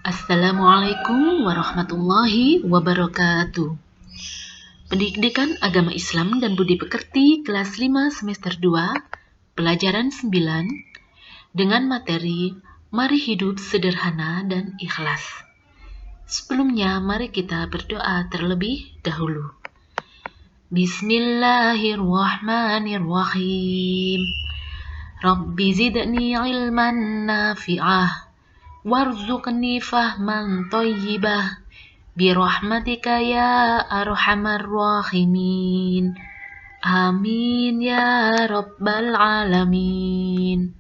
Assalamualaikum warahmatullahi wabarakatuh. Pendidikan Agama Islam dan Budi Pekerti kelas 5 semester 2, pelajaran 9, dengan materi Mari Hidup Sederhana dan Ikhlas. Sebelumnya, mari kita berdoa terlebih dahulu. Bismillahirrahmanirrahim. Rabbi zidni ilman nafi'ah, warzuqni fahman thayyibah, birahmatika ya arhamar rahimin. Amin ya rabbal alamin.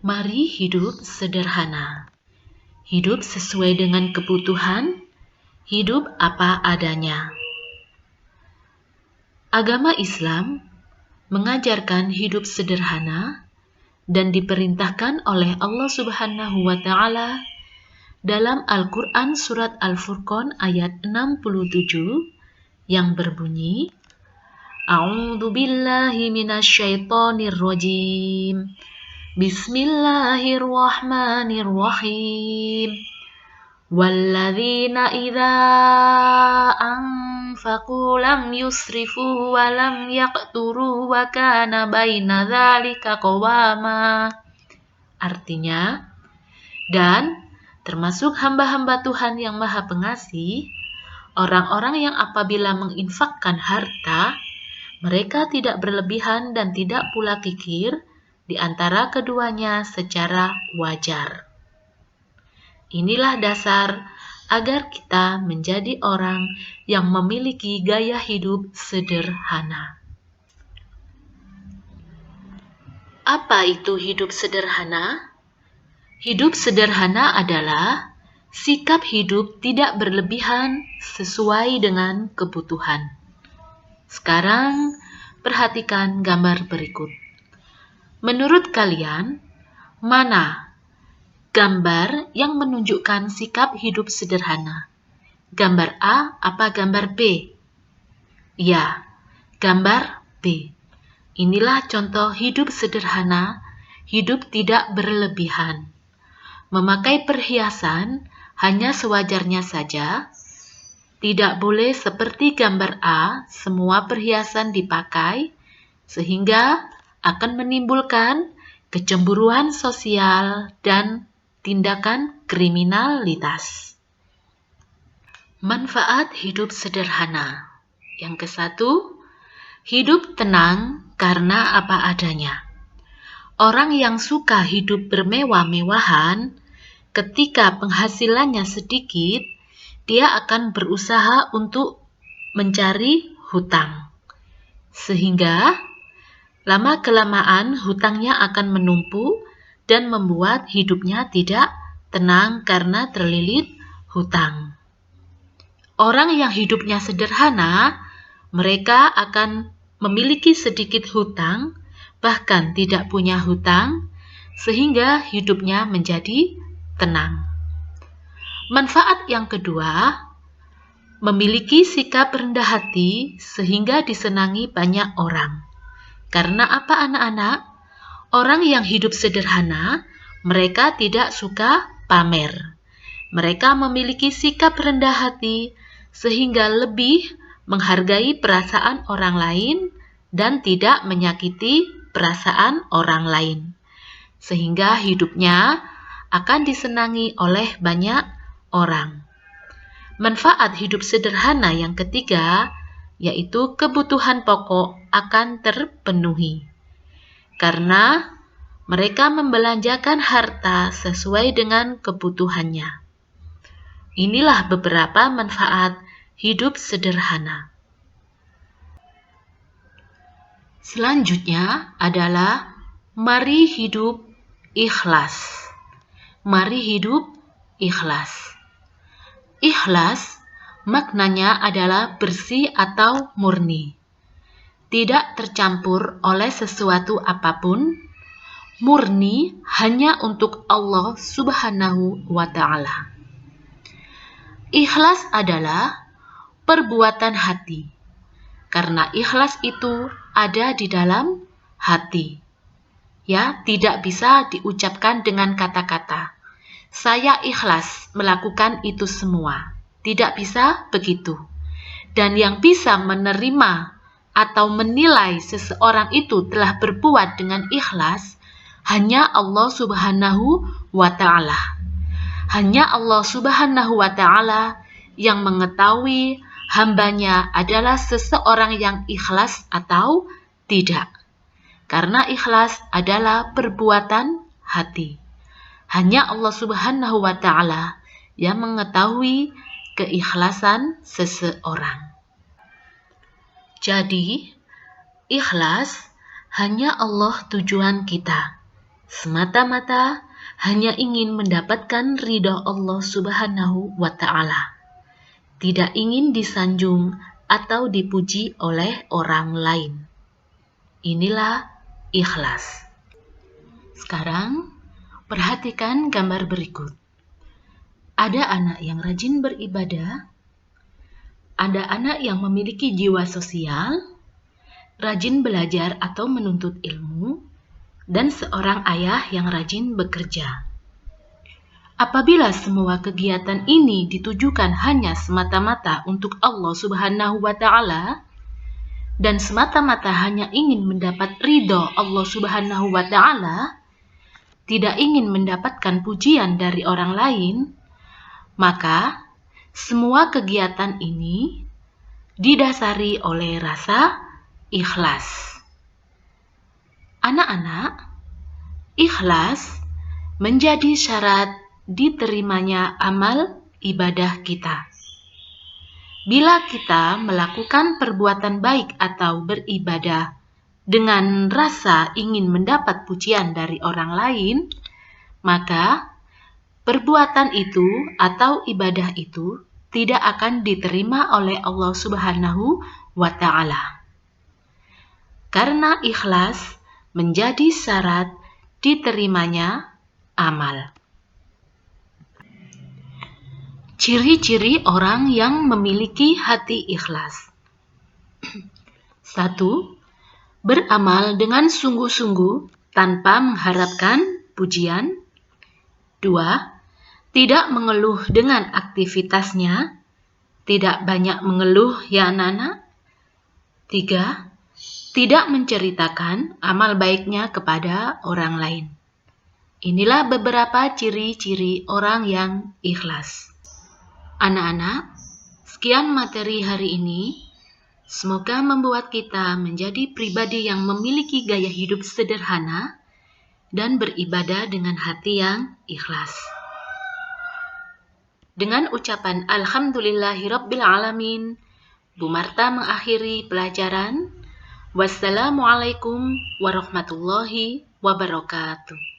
Mari hidup sederhana. Hidup sesuai dengan kebutuhan, hidup apa adanya. Agama Islam mengajarkan hidup sederhana dan diperintahkan oleh Allah Subhanahu wa Ta'ala dalam Al-Quran Surat Al-Furqan ayat 67 yang berbunyi, A'udzu billahi minasyaitonir rajim. Bismillahirrahmanirrahim. Walladzina idza anfaqu lam yusrifu wa lam yaqturu wa kana baina dzalika qawama. Artinya, dan termasuk hamba-hamba Tuhan yang Maha Pengasih, orang-orang yang apabila menginfakkan harta, mereka tidak berlebihan dan tidak pula kikir di antara keduanya secara wajar. Inilah dasar agar kita menjadi orang yang memiliki gaya hidup sederhana. Apa itu hidup sederhana? Hidup sederhana adalah sikap hidup tidak berlebihan sesuai dengan kebutuhan. Sekarang, perhatikan gambar berikut. Menurut kalian, mana gambar yang menunjukkan sikap hidup sederhana? Gambar A apa gambar B? Ya, gambar B. Inilah contoh hidup sederhana, hidup tidak berlebihan. Memakai perhiasan hanya sewajarnya saja. Tidak boleh seperti gambar A, semua perhiasan dipakai, sehingga akan menimbulkan kecemburuan sosial dan tindakan kriminalitas. Manfaat hidup sederhana. Yang ke-1, hidup tenang karena apa adanya. Orang yang suka hidup bermewah-mewahan, ketika penghasilannya sedikit, dia akan berusaha untuk mencari hutang. Sehingga lama-kelamaan hutangnya akan menumpuk dan membuat hidupnya tidak tenang karena terlilit hutang. Orang yang hidupnya sederhana, mereka akan memiliki sedikit hutang, bahkan tidak punya hutang, sehingga hidupnya menjadi tenang. Manfaat yang kedua, memiliki sikap rendah hati sehingga disenangi banyak orang. Karena apa anak-anak? Orang yang hidup sederhana, mereka tidak suka pamer. Mereka memiliki sikap rendah hati sehingga lebih menghargai perasaan orang lain dan tidak menyakiti perasaan orang lain. Sehingga hidupnya akan disenangi oleh banyak orang. Manfaat hidup sederhana yang ketiga, yaitu kebutuhan pokok akan terpenuhi. Karena mereka membelanjakan harta sesuai dengan kebutuhannya. Inilah beberapa manfaat hidup sederhana. Selanjutnya adalah mari hidup ikhlas. Mari hidup ikhlas. Ikhlas maknanya adalah bersih atau murni. Tidak tercampur oleh sesuatu apapun, murni hanya untuk Allah Subhanahu wa Ta'ala. Ikhlas adalah perbuatan hati, karena ikhlas itu ada di dalam hati. Ya, tidak bisa diucapkan dengan kata-kata. saya ikhlas melakukan itu semua. Tidak bisa begitu. Dan yang bisa menerima atau menilai seseorang itu telah berbuat dengan ikhlas hanya Allah Subhanahu wa Ta'ala. Hanya Allah Subhanahu wa Ta'ala yang mengetahui hambanya adalah seseorang yang ikhlas atau tidak. Karena ikhlas adalah perbuatan hati. Hanya Allah Subhanahu wa Ta'ala yang mengetahui keikhlasan seseorang. Jadi, ikhlas hanya Allah tujuan kita. Semata-mata hanya ingin mendapatkan ridha Allah Subhanahu wa Ta'ala. Tidak ingin disanjung atau dipuji oleh orang lain. Inilah ikhlas. Sekarang, perhatikan gambar berikut. Ada anak yang rajin beribadah, ada anak yang memiliki jiwa sosial, rajin belajar atau menuntut ilmu, dan seorang ayah yang rajin bekerja. Apabila semua kegiatan ini ditujukan hanya semata-mata untuk Allah Subhanahu wa Ta'ala, dan semata-mata hanya ingin mendapat ridho Allah Subhanahu wa Ta'ala, tidak ingin mendapatkan pujian dari orang lain, maka semua kegiatan ini didasari oleh rasa ikhlas. Anak-anak, ikhlas menjadi syarat diterimanya amal ibadah kita. Bila kita melakukan perbuatan baik atau beribadah dengan rasa ingin mendapat pujian dari orang lain, maka perbuatan itu atau ibadah itu tidak akan diterima oleh Allah Subhanahu wa Ta'ala. Karena ikhlas menjadi syarat diterimanya amal. Ciri-ciri orang yang memiliki hati ikhlas. 1. Beramal dengan sungguh-sungguh tanpa mengharapkan pujian. 2. Tidak mengeluh dengan aktivitasnya, tidak banyak mengeluh ya anak-anak. 3. Tidak menceritakan amal baiknya kepada orang lain. Inilah beberapa ciri-ciri orang yang ikhlas. Anak-anak, sekian materi hari ini. Semoga membuat kita menjadi pribadi yang memiliki gaya hidup sederhana dan beribadah dengan hati yang ikhlas. Dengan ucapan Alhamdulillahirabbil alamin, Bu Marta mengakhiri pelajaran. Wassalamualaikum warahmatullahi wabarakatuh.